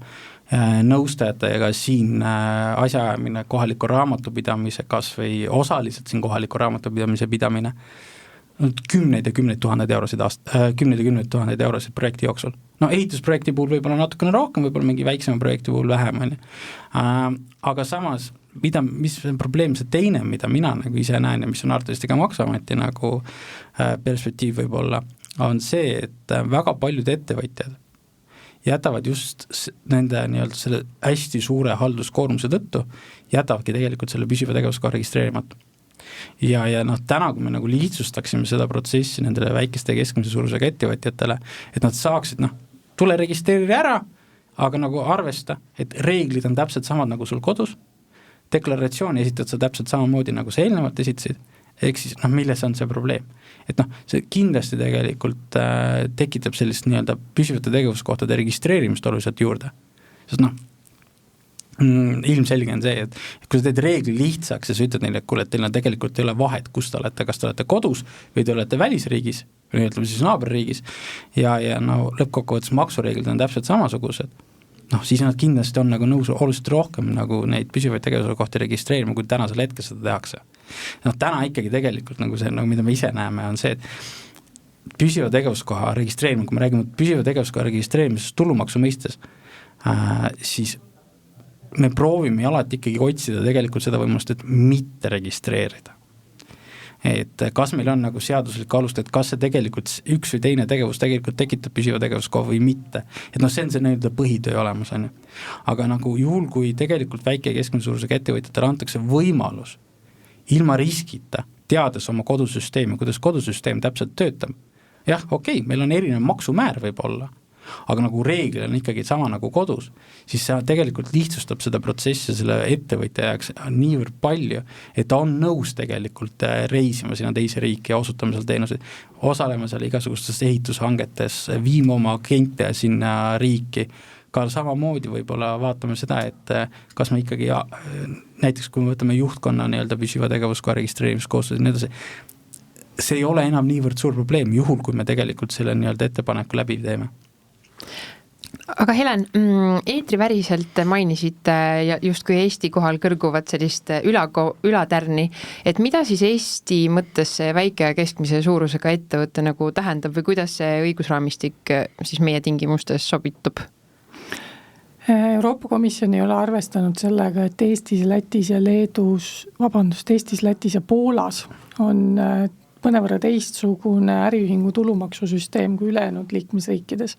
[SPEAKER 4] nõustajatega siin asjaajamine, kohaliku raamatupidamise kas või osaliselt siin kohaliku raamatupidamise pidamine, kümneid ja kümneid tuhandeid eurosid projekti jooksul. Ehitusprojekti puhul võib-olla natukene rohkem, võib-olla mingi väiksema projekti puhul vähem. Aga samas, mis on probleem, see teine, mida mina nagu ise näen ja mis on arvatavasti ka maksuameti nagu perspektiiv võib-olla, on see, et väga paljud ettevõtjad jätavad just nende nii-öelda selle hästi suure halduskoormuse tõttu, jätavadki tegelikult selle püsiva tegevuskoha registreerimata. Ja täna, kui me nagu lihtsustaksime seda protsessi nendele väikeste ja keskmise suurusega ettevõtjatele, et nad saaksid, tule registreeri ära, aga nagu arvesta, et reeglid on täpselt samad nagu sul kodus, deklaratsiooni esitad sa täpselt samamoodi nagu sa eelnevalt esitasid, ehk siis milles on see probleem. Et see kindlasti tegelikult tekitab sellist nii-öelda püsivate tegevuskohtade registreerimist oluliselt juurde. Sest ilmselge on see, et kui sa teed reegli lihtsaks ja sa ütled neile, et kuule, et teil on tegelikult ei ole vahet, kus te olete, kas te olete kodus või te olete välisriigis või ütleme siis naaberriigis ja no lõppkokkuvõttes maksureeglid on täpselt samasugused, noh, siis nad kindlasti on nagu nõus oluliselt rohkem nagu neid püsivaid tegevuse kohti registreerima, kui tänasel hetkel seda tehakse. Noh, täna ikkagi tegelikult nagu see, nagu mida me ise näeme, on see, et püsiva tegevuskoha registreerimine, kui me räägime püsiva tegevuskoha registreerimisest tulumaksu mõistes, siis me proovime alati ikkagi otsida tegelikult seda võimalust, et mitte registreerida. Et kas meil on nagu seaduslik alust, et kas see tegelikult üks või teine tegevus tegelikult tekitab püsiva tegevuskoha või mitte. Et noh, see on see nii-öelda põhitöö olemas, on ju. Aga nagu juhul, kui tegelikult väike ja keskmise suurusega ettevõtjatele antakse võimalus ilma riskita, teades oma kodusüsteemi, kuidas kodusüsteem täpselt töötab. Jah, okei, meil on erinev maksumäär võib olla, aga nagu reeglil on ikkagi sama nagu kodus, siis see tegelikult lihtsustab seda protsessi selle ettevõtja jaoks niivõrd palju, et ta on nõus tegelikult reisima sinna teise riiki ja osutama seal teenuseid, osalema seal igasugustes ehitushangetes, viima oma kliente sinna riiki, ka samamoodi võib-olla vaatame seda, et kas me ikkagi näiteks kui me võtame juhtkonna nii-öelda püsiva tegevuskoha registreerimiskohustus ja nii edasi, see ei ole enam niivõrd suur probleem, juhul kui me tegelikult selle nii-öelda ettepaneku läbi teeme.
[SPEAKER 3] Aga Helen, eetriväriselt mainisid justkui Eesti kohal kõrguvat sellist ülatärni, et mida siis Eesti mõttes see väike ja keskmise suurusega ettevõtte nagu tähendab või kuidas see õigusraamistik siis meie tingimustes sobitub?
[SPEAKER 5] Euroopa Komisjon ei ole arvestanud sellega, et Eestis, Lätis ja Poolas on mõnevõrra teistsugune äriühingu tulumaksusüsteem kui ülejäänud liikmesriikides.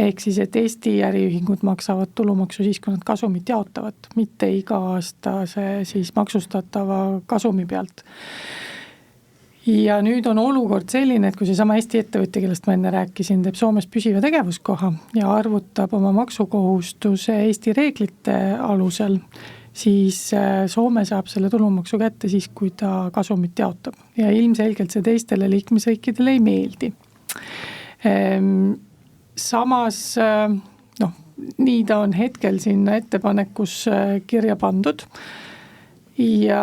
[SPEAKER 5] Ehk siis, et Eesti äriühingud maksavad tulumaksu siis, kui nad kasumit jaotavad, mitte iga aasta see siis maksustatava kasumi pealt. Ja nüüd on olukord selline, et kui see sama Eesti ettevõtja, kellest ma enne rääkisin, teeb Soomes püsiva tegevuskoha ja arvutab oma maksukohustuse Eesti reeglite alusel, siis Soome saab selle tulumaksu kätte siis, kui ta kasumit jaotab. Ja ilmselgelt see teistele liikmesriikidele ei meeldi. Samas, noh, nii ta on hetkel sinna ettepanekus kirja pandud ja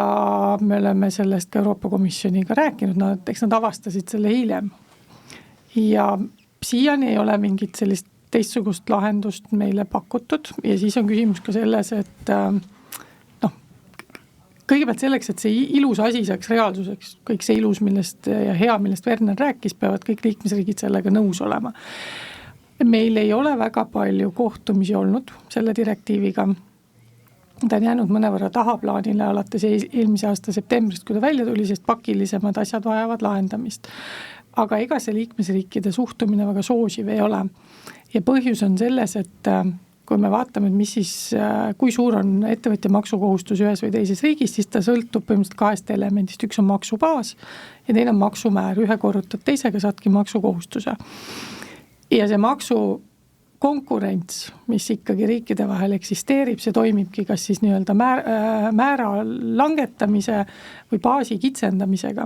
[SPEAKER 5] me oleme sellest ka Euroopa Komisjoniga rääkinud, eks nad avastasid selle hiljem. Ja siiani ei ole mingit sellist teistsugust lahendust meile pakutud ja siis on küsimus ka selles, et kõigepealt selleks, et see ilus asi saaks reaalsuseks, kõik see ilus millest ja hea, millest Werner rääkis, peavad kõik liikmesriigid sellega nõus olema. Meil ei ole väga palju kohtumisi olnud selle direktiiviga. Ta on jäänud mõnevõrra tahaplaanile alates eelmise aasta septembrist, kui ta välja tuli, sest pakilisemad asjad vajavad lahendamist. Aga ega see liikmesriikide suhtumine väga soosiv ei ole. Ja põhjus on selles, et kui me vaatame, mis siis, kui suur on ettevõtja maksukohustus ühes või teises riigis, siis ta sõltub põhimõtteliselt kahest elemendist. Üks on maksubaas ja teine on maksumäär. Ühe korrutad teisega, saadki maksukohustuse. Ja see maksu konkurents, mis ikkagi riikide vahel eksisteerib, see toimibki kas siis nii-öelda määra langetamise või baasi kitsendamisega.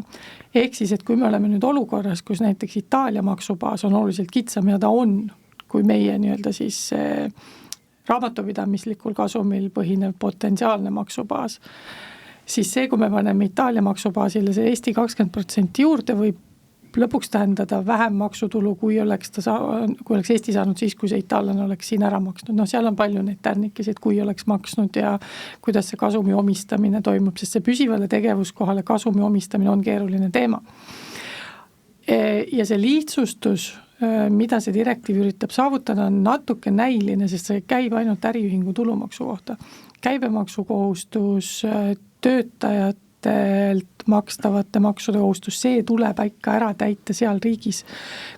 [SPEAKER 5] Ehk siis, et kui me oleme nüüd olukorras, kus näiteks Itaalia maksubaas on oluliselt kitsam ja ta on, kui meie nii-öelda siis raamatupidamislikul kasumil põhinev potentsiaalne maksubaas, siis see, kui me paneme Itaalia maksubaasile see Eesti 20% juurde, võib lõpuks tähendada vähem maksutulu, kui oleks Eesti saanud siis, kui see itaallane oleks siin ära maksnud. No seal on palju neid tärnikesi, et kui oleks maksnud ja kuidas see kasumi omistamine toimub, sest see püsivale tegevuskohale kasumi omistamine on keeruline teema. Ja see lihtsustus, mida see direktiiv üritab saavutada, on natuke näiline, sest see käib ainult äriühingu tulumaksu kohta. Käibemaksukohustus, töötajad, makstavate maksude kohustus, see tuleb ikka ära täita seal riigis,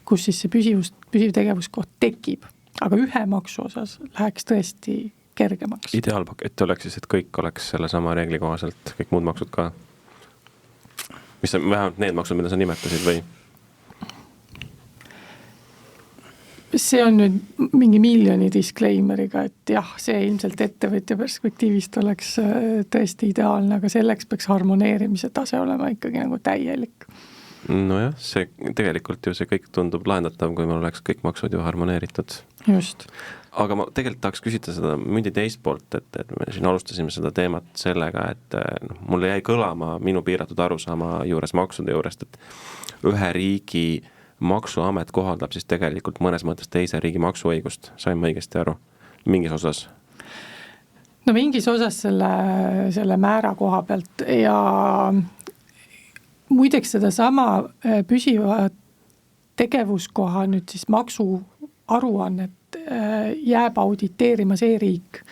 [SPEAKER 5] kus siis see püsiv tegevuskoht tekib. Aga ühe maksu osas läheks tõesti kergemaks.
[SPEAKER 2] Ideaalpakett oleks siis, et kõik oleks selle sama reegli kohaselt, kõik muud maksud ka. Mis on vähemalt need maksud, mida sa nimetasid või?
[SPEAKER 5] See on nüüd mingi miljoni disclaimeriga, et jah, see ilmselt ettevõtja perspektiivist oleks tõesti ideaalne, aga selleks peaks harmoneerimise tase olema ikkagi nagu täielik.
[SPEAKER 2] Nojah, see tegelikult ju see kõik tundub lahendatav, kui meil oleks kõik maksud ju harmoneeritud.
[SPEAKER 5] Just.
[SPEAKER 2] Aga ma tegelikult tahaks küsida seda mündi teist poolt, et me siin alustasime seda teemat sellega, et mulle jäi kõlama minu piiratud arusaama juures maksude juurest, et ühe riigi maksuamet kohaldab siis tegelikult mõnes mõttes teise riigi maksuõigust. Sain ma õigesti aru? Mingis osas?
[SPEAKER 5] No mingis osas selle määra koha pealt ja muideks seda sama püsiva tegevuskoha nüüd siis maksuaruannet jääb auditeerima see riik,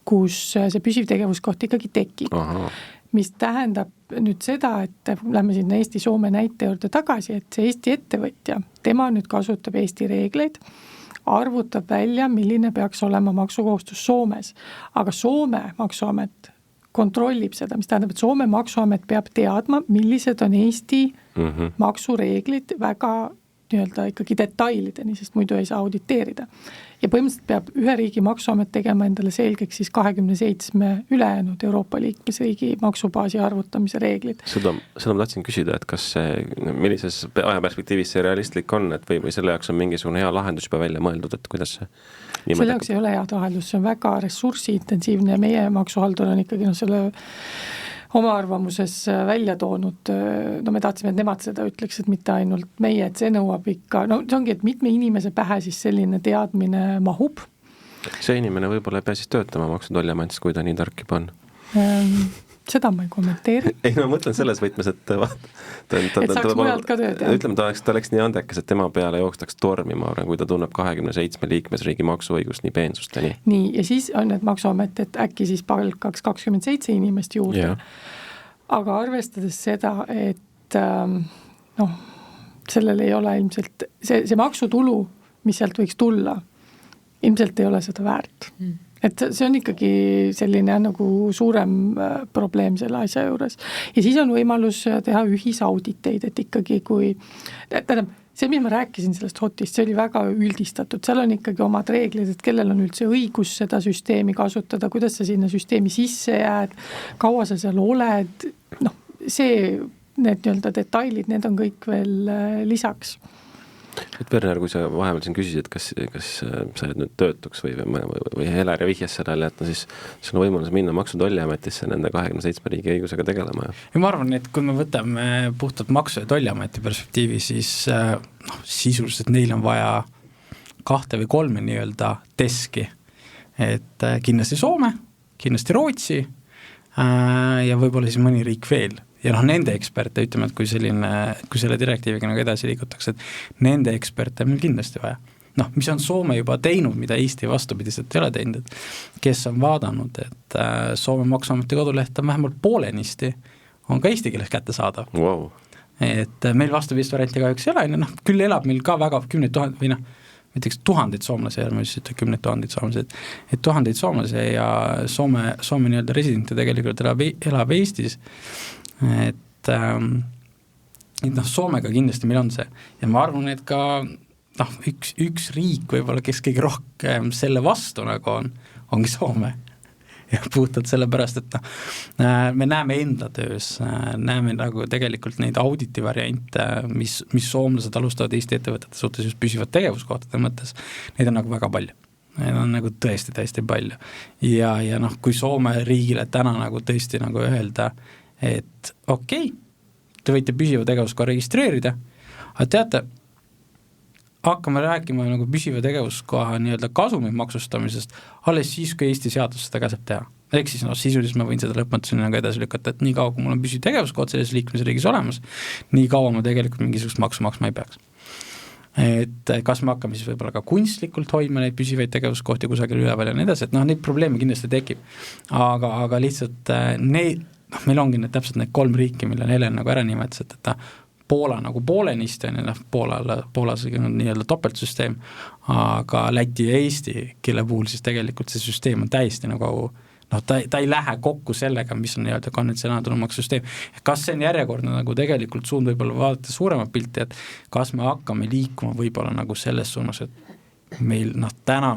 [SPEAKER 5] kus see püsiv tegevuskoht ikkagi tekib.
[SPEAKER 2] Aha.
[SPEAKER 5] Mis tähendab nüüd seda, et lähme sinna Eesti-Soome näite juurde tagasi, et see Eesti ettevõtja, tema nüüd kasutab Eesti reegleid, arvutab välja, milline peaks olema maksukohustus Soomes. Aga Soome maksuamet kontrollib seda, mis tähendab, et Soome maksuamet peab teadma, millised on Eesti maksureeglid väga nii-öelda ikkagi detailideni, sest muidu ei saa auditeerida. Ja põhimõtteliselt peab ühe riigi maksuamet tegema endale selgeks siis 27 ülejäänud Euroopa liikmesriigi maksubaasi arvutamise reeglid.
[SPEAKER 2] Seda ma tahtsin küsida, et kas see, millises ajaperspektiivis see realistlik on, et või selle jaoks on mingisugune hea lahendus juba välja mõeldud, et kuidas see niimoodi...
[SPEAKER 5] Selle jaoks ei ole hea lahendus, see on väga ressursiintensiivne ja meie maksuhaldur on ikkagi selle oma arvamuses välja toonud, no me tahtsime, et nemad seda ütleks, et mitte ainult meie, et see nõuab ikka, no see ongi, et mitme inimese pähe siis selline teadmine mahub.
[SPEAKER 2] See inimene võib-olla ei pea siis töötama Maksu- ja Tolliametis, kui ta nii tark juba on.
[SPEAKER 5] Seda ma ei kommenteeri.
[SPEAKER 2] Ei, ma mõtlen selles võtmes, et
[SPEAKER 5] saaks mujalt ka tööd, jah.
[SPEAKER 2] Ütleme, ta oleks nii andekas, et tema peale jookstaks tormima, kui ta tunneb 27 liikmesriigi maksuõigust nii peensusteni.
[SPEAKER 5] Nii, ja siis on need maksuamet, et äkki siis palkaks 27 inimest juurde. Ja. Aga arvestades seda, et sellel ei ole ilmselt, see maksutulu, mis sealt võiks tulla, ilmselt ei ole seda väärt. Et see on ikkagi selline nagu suurem probleem selle asja juures. Ja siis on võimalus teha ühisauditeid, et ikkagi kui, see, mis ma rääkisin sellest hotist, see oli väga üldistatud, seal on ikkagi omad reeglid, et kellel on üldse õigus seda süsteemi kasutada, kuidas sa sinna süsteemi sisse jääd, kaua sa seal oled, need nii-öelda detailid, need on kõik veel lisaks.
[SPEAKER 2] Et Werner, kui sa vahepeal siin küsisid, kas sa nüüd töötuks või Helari vihjas sellele, et siis sul on võimalus minna Maksu- ja Tolliametisse nende 27 riigi õigusega tegelema.
[SPEAKER 4] Ja ma arvan, et kui me võtame puhtalt Maksu- ja Tolliameti perspektiivi, siis sisuliselt neil on vaja 2 või 3 nii-öelda deski. Et kindlasti Soome, kindlasti Rootsi ja võib-olla siis mõni riik veel. Ja nende eksperte, ütleme, et kui selle direktiiviga nagu edasi liigutakse, et nende eksperte meil kindlasti vaja. Mis on Soome juba teinud, mida Eesti vastupidiselt ei ole teinud, et kes on vaadanud, et Soome maksuameti koduleht on vähemalt poolenisti, on ka eesti keeles kätte saadav.
[SPEAKER 2] Wow.
[SPEAKER 4] Et meil vastupidist varianti kahjuks ei ole, küll elab meil ka väga 10 000 või näiteks 1000 soomlasi, ma ütlesin, et 10 000 soomlasi, et 1000 soomlasi ja Soome nii-öelda residente tegelikult elab Eestis. Et Soomega kindlasti meil on see ja ma arvan, et ka üks riik võib-olla, kes kõige rohkem selle vastu nagu ongi Soome ja puhtalt sellepärast, et me näeme enda töös, näeme nagu tegelikult neid auditi variante, mis soomlased alustavad Eesti ettevõtete suhtes just püsivad tegevuskohtade mõttes, neid on nagu väga palju. Need on nagu tõesti palju ja kui Soome riigile täna nagu tõesti nagu öelda, et okei, te võite püsiva tegevuskoha registreerida, aga teate, hakkame rääkima nagu püsiva tegevuskoha nii-öelda kasumi maksustamisest alles siis, kui Eesti seadus seda käseb teha. Ehk siis sisuliselt ma võin seda lõpmatuseni nagu edasi lükata, et nii kaua, kui mul on püsiv tegevuskoht selles liikmesriigis olemas, nii kaua ma tegelikult mingisugust maksu maksma ei peaks. Et kas me hakkame siis võib-olla ka kunstlikult hoidma neid püsivaid tegevuskohti kusagil üleval ja nii edasi, et neid probleeme kindlasti tekib. Aga lihtsalt meil ongi täpselt need 3 riiki, mille Helen nagu ära nimetas, et Poola nagu poolenisti on ja Poolas on nii-öelda topeltsüsteem, aga Läti ja Eesti, kelle puhul siis tegelikult see süsteem on täiesti nagu ta ei lähe kokku sellega, mis on nii-öelda konventsionaalne tulumaksusüsteem. Kas see on järjekordne nagu tegelikult suund võib-olla vaadata suurema pilti, et kas me hakkame liikuma võib-olla nagu selles suunas, et meil täna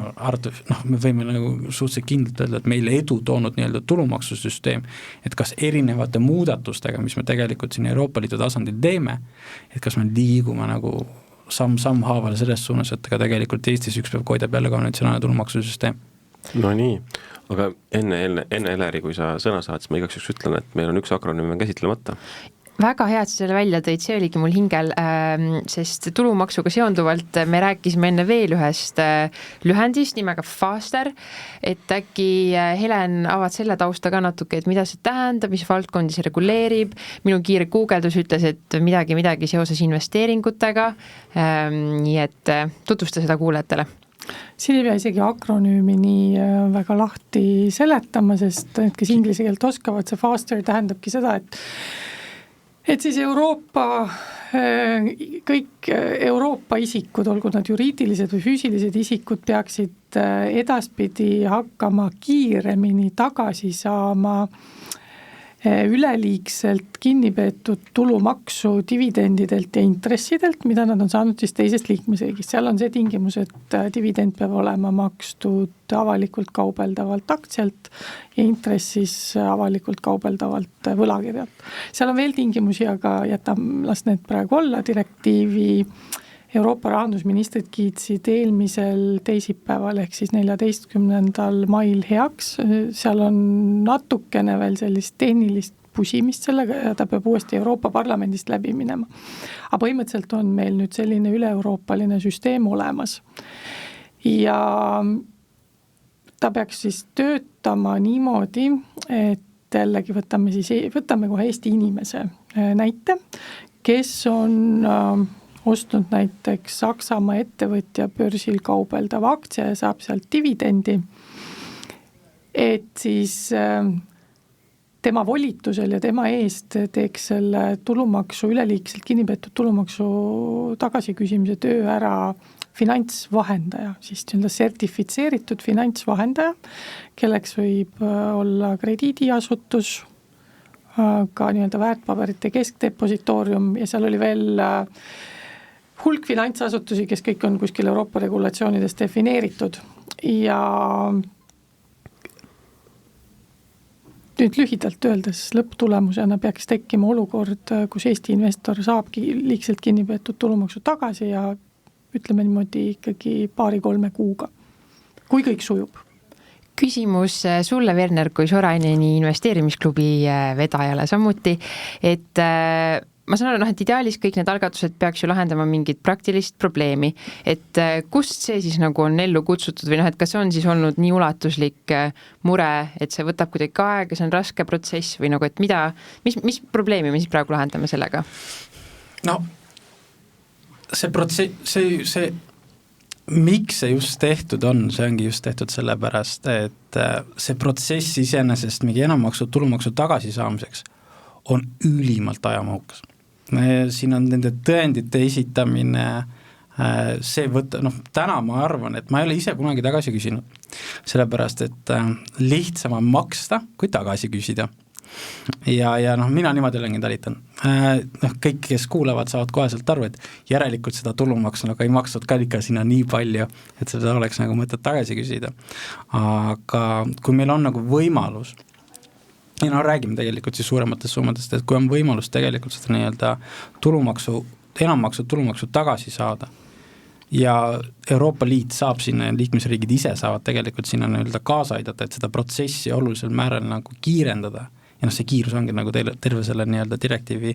[SPEAKER 4] me võime nagu suhteliselt kindlalt öelda, et meile edu toonud nii-öelda tulumaksusüsteem, et kas erinevate muudatustega, mis me tegelikult siin Euroopa Liidu tasandil teeme, et kas me liigume nagu samm haaval selles suunas, et ka tegelikult Eestis üks päev koidab jälle konventsionaalne tulumaksusüsteem.
[SPEAKER 2] No nii, aga enne Eleri, kui sa sõna saad, siis ma igaks juks ütlen, et meil on üks akronüüm käsitlemata.
[SPEAKER 3] Väga hea, et sa selle välja tõid, see oligi mul hingel, sest tulumaksuga seonduvalt me rääkisime enne veel ühest lühendist nimega FASTER, et äkki Helen avad selle tausta ka natuke, et mida see tähendab, mis valdkondi see reguleerib. Minu kiire guugeldus ütles, et midagi seoses investeeringutega, nii et tutvusta seda kuulajatele.
[SPEAKER 5] Siin ei pea isegi akronüümi nii väga lahti seletama, sest need, kes inglise keelt oskavad, see FASTER tähendabki seda, et siis kõik Euroopa isikud, olgu nad juriidilised või füüsilised isikud, peaksid edaspidi hakkama kiiremini tagasi saama üleliigselt kinnipeetud tulumaksu dividendidelt ja intressidelt, mida nad on saanud siis teisest liikmesriigist. Seal on see tingimus, et dividend peab olema makstud avalikult kaubeldavalt aktsialt ja intressis avalikult kaubeldavalt võlakirjalt. Seal on veel tingimusi, aga las need praegu olla. Direktiivi Euroopa rahandusministrid kiitsid eelmisel teisipäeval ehk siis 14. mail heaks. Seal on natukene veel sellist tehnilist pusimist sellega ja ta peab uuesti Euroopa Parlamendist läbi minema. Aga põhimõtteliselt on meil nüüd selline üle-euroopaline süsteem olemas. Ja ta peaks siis töötama niimoodi, et jällegi võtame kohe Eesti inimese näite, kes on ostnud näiteks Saksamaa ettevõtja börsil kaubeldava aktsia ja saab sealt dividendi, et siis tema volitusel ja tema eest teeks selle tulumaksu, üleliigselt kinnipeetud tulumaksu tagasiküsimise töö ära finantsvahendaja, siis sertifitseeritud finantsvahendaja, kelleks võib olla krediidiasutus, ka nii-öelda väärtpaberite keskdepositoorium ja seal oli veel hulk finantsasutusi, kes kõik on kuskil Euroopa regulatsioonides defineeritud ja nüüd lühidalt öeldes lõpptulemusena peaks tekkima olukord, kus Eesti investor saabki liigselt kinnipeetud tulumaksu tagasi ja ütleme niimoodi ikkagi 2-3 kuuga, kui kõik sujub.
[SPEAKER 3] Küsimus sulle, Werner, kui Soraineni investeerimisklubi vedajale samuti, et ma saan aru, et ideaalis kõik need algatused peaks ju lahendama mingit praktilist probleemi, et kust see siis nagu on ellu kutsutud või et kas see on siis olnud nii ulatuslik mure, et see võtab kuidagi aega, see on raske protsess või et mis probleemi me siis praegu lahendame sellega?
[SPEAKER 4] No see protsess, see miks see just tehtud on, see ongi just tehtud sellepärast, et see protsess iseenesest mingi enamaksu tulumaksu tagasi saamiseks on ülimalt ajamahukas. Siin on nende tõendite esitamine, see täna ma arvan, et ma ei ole ise kunagi tagasi küsinud, sellepärast, et lihtsam on maksta, kui tagasi küsida. Ja mina niimoodi olengi talitan. Kõik, kes kuulavad, saavad koheselt aru, et järelikult seda tulumaksu ei makstud ka ikka sinna nii palju, et seda oleks nagu mõtet tagasi küsida. Aga kui meil on nagu võimalus, ja räägime tegelikult siis suurematest summadest, et kui on võimalus tegelikult seda nii-öelda enamaksu tulumaksu tagasi saada ja Euroopa Liit saab sinna ja liikmesriigid ise saavad tegelikult sinna nii-öelda kaasa aidata, et seda protsessi olulisel määral nagu kiirendada ja see kiirus ongi nagu terve selle nii-öelda direktiivi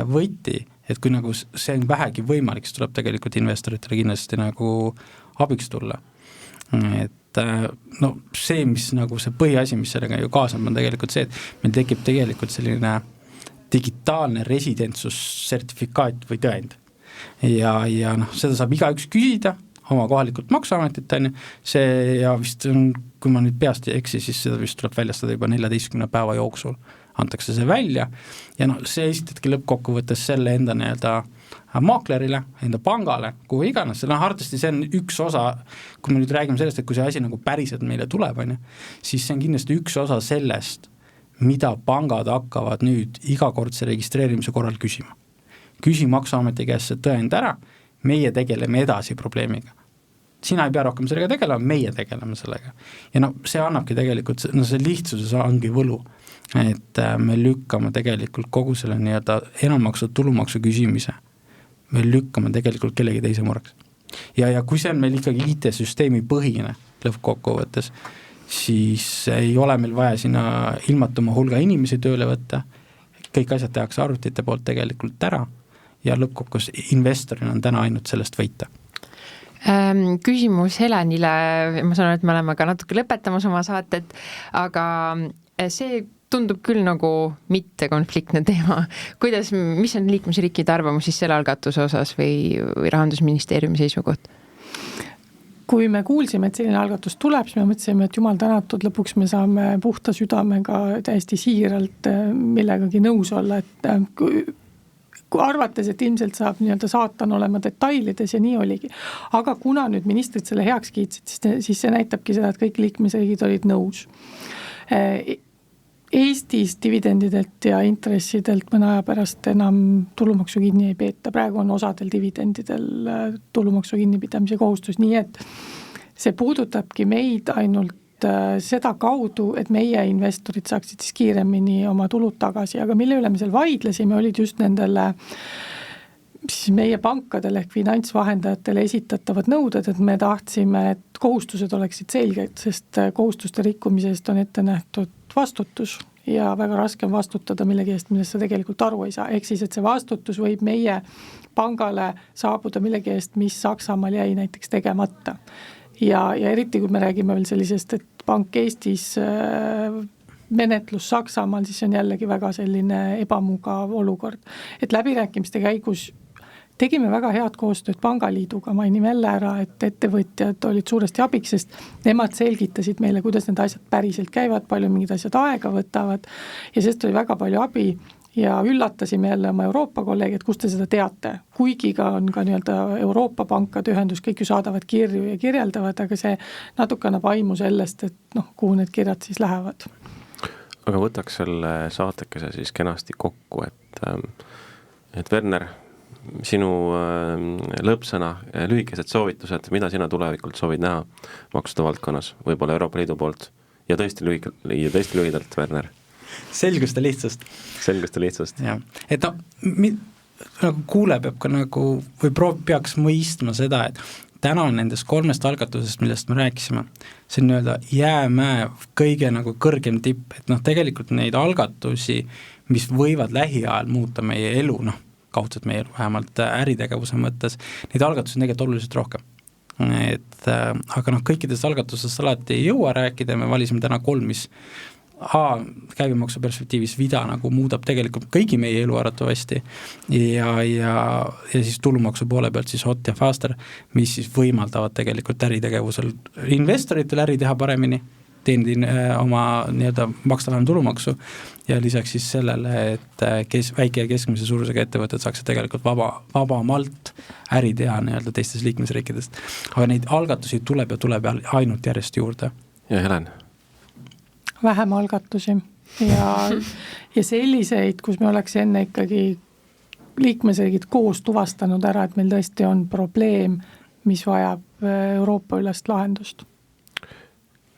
[SPEAKER 4] võti, et kui nagu see on vähegi võimalik, siis tuleb tegelikult investoritele kindlasti nagu abiks tulla. Et see, mis nagu see põhiasi, mis sellega ju kaasab, on tegelikult see, et meil tekib tegelikult selline digitaalne residentsussertifikaat või tõend. Ja seda saab igaüks küsida oma kohalikult maksuametit, see ja vist on, kui ma nüüd peast ei eksi, siis seda vist tuleb väljastada juba 14 päeva jooksul, antakse see välja ja see esitadki lõppkokkuvõttes selle enda nii-öelda maaklerile, enda pangale, kuhu iganes, hardasti see on üks osa, kui me nüüd räägime sellest, et kui see asi nagu päriselt meile tuleb, siis see on kindlasti üks osa sellest, mida pangad hakkavad nüüd igakordse registreerimise korral küsima. Küsi maksuameti käest see tõend ära, meie tegeleme edasi probleemiga. sina ei pea rohkem sellega tegelema, meie tegeleme sellega. Ja see annabki tegelikult, see lihtsuses ongi võlu, et me lükkame tegelikult kogu selle nii-öelda enammaksu tulumaksu küsimise, me lükkame tegelikult kellegi teise mureks. Ja kui see on meil ikkagi IT-süsteemi põhine lõppkokkuvõttes, siis ei ole meil vaja sinna ilmatuma hulga inimesi tööle võtta, kõik asjad tehakse arvutite poolt tegelikult ära ja lõppkokkuvõttes investorina on täna ainult sellest võita.
[SPEAKER 3] Küsimus Helenile, ma saan, et me oleme ka natuke lõpetamas oma saated, aga see tundub küll nagu mitte konfliktne teema. Mis on liikmesriikide arvamus siis selle algatuse osas või Rahandusministeeriumi seisukoht?
[SPEAKER 5] Kui me kuulsime, et selline algatus tuleb, siis me mõtlesime, et jumal tänatud, lõpuks me saame puhta südamega täiesti siiralt millegagi nõus olla, et kui arvates, et ilmselt saab nii-öelda saatan olema detailides ja nii oligi. Aga kuna nüüd ministrid selle heaks kiitsid, siis see näitabki seda, et kõik liikmesriigid olid nõus. Eestis dividendidelt ja intressidelt mõne aja pärast enam tulumaksu kinni ei peeta. Praegu on osadel dividendidel tulumaksu kinnipidamise kohustus, nii et see puudutabki meid ainult seda kaudu, et meie investorid saaksid siis kiiremini oma tulud tagasi, aga mille üle me seal vaidlesime, olid just nendele siis meie pankadele ehk finantsvahendajatele esitatavad nõuded, et me tahtsime, et kohustused oleksid selged, sest kohustuste rikkumisest on ette nähtud vastutus ja väga raske on vastutada millegi eest, millest sa tegelikult aru ei saa. Ehk siis, et see vastutus võib meie pangale saabuda millegi eest, mis Saksamaal jäi näiteks tegemata. Ja eriti, kui me räägime veel sellisest, et pank Eestis menetlus Saksamaal, siis on jällegi väga selline ebamugav olukord. Et läbirääkimiste käigus tegime väga head koostööd Pangaliiduga, mainin jälle ära, et ettevõtjad olid suuresti abiks, sest nemad selgitasid meile, kuidas need asjad päriselt käivad, palju mingid asjad aega võtavad ja sest oli väga palju abi ja üllatasime jälle oma Euroopa kolleegi, et kust te seda teate. Kuigi ka on ka nii-öelda Euroopa pankade ühendus, kõik ju saadavad kirju ja kirjeldavad, aga see natuke annab aimu sellest, et kuhu need kirjad siis lähevad.
[SPEAKER 2] Aga võtaks selle saatekese siis kenasti kokku, et Werner, sinu lõppsõna, lühikesed soovitused, mida sina tulevikult soovid näha maksude valdkonnas, võib-olla Euroopa Liidu poolt ja tõesti lühidalt, Werner?
[SPEAKER 4] Selgust ja lihtsust.
[SPEAKER 2] Selgust ja lihtsust.
[SPEAKER 4] Ja. Et nagu kuule peab ka nagu, või peaks mõistma seda, et täna nendest 3 algatusest, millest me rääkisime, see on nii-öelda jäämäe kõige nagu kõrgem tipp, et tegelikult neid algatusi, mis võivad lähiajal muuta meie elu, kaudselt meie elu, vähemalt äritegevuse mõttes, neid algatusi on tegelikult oluliselt rohkem. Aga kõikidest algatusest alati ei jõua rääkida, me valisime täna 3, mis käibemaksu perspektiivis vida nagu muudab tegelikult kõigi meie elu arvatavasti ja siis tulumaksu poole pealt siis hot ja faster, mis siis võimaldavad tegelikult äritegevusel investoritel äri teha paremini, teenida oma nii-öelda maksta vähem tulumaksu ja lisaks siis sellele, et väike ja keskmise suurusega ettevõtted saaksid tegelikult vabamalt äri teha nii-öelda teistes liikmesriikidest. Aga neid algatusi tuleb ainult järjest juurde.
[SPEAKER 2] Ja Helen?
[SPEAKER 5] Vähem algatusi ja selliseid, kus me oleks enne ikkagi liikmesriigid koos tuvastanud ära, et meil tõesti on probleem, mis vajab Euroopa ülest lahendust.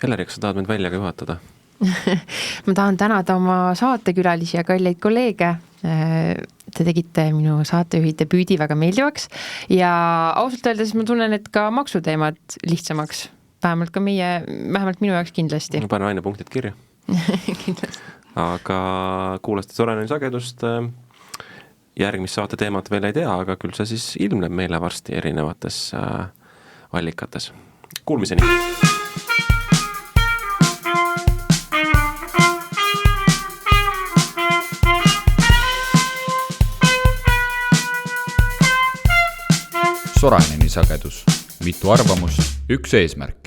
[SPEAKER 2] Helleri, kas sa tahad meid välja ka juhatada?
[SPEAKER 3] Ma tahan tänada oma saatekülalisi ja kalleid kolleege. Te tegite minu saatejuhi debüüdi väga meeldivaks ja ausalt öeldes ma tunnen, et ka maksuteemad lihtsamaks. Vähemalt minu jaoks kindlasti.
[SPEAKER 2] Pane aina punktid kirja.
[SPEAKER 3] Kindlasti.
[SPEAKER 2] Aga kuulaste Soraineni sagedust. Järgmist saate teemat veel ei tea, aga küll see siis ilmneb meile varsti erinevates allikates. Kuulmiseni!
[SPEAKER 6] Soraineni sagedus. Mitu arvamust, üks eesmärk.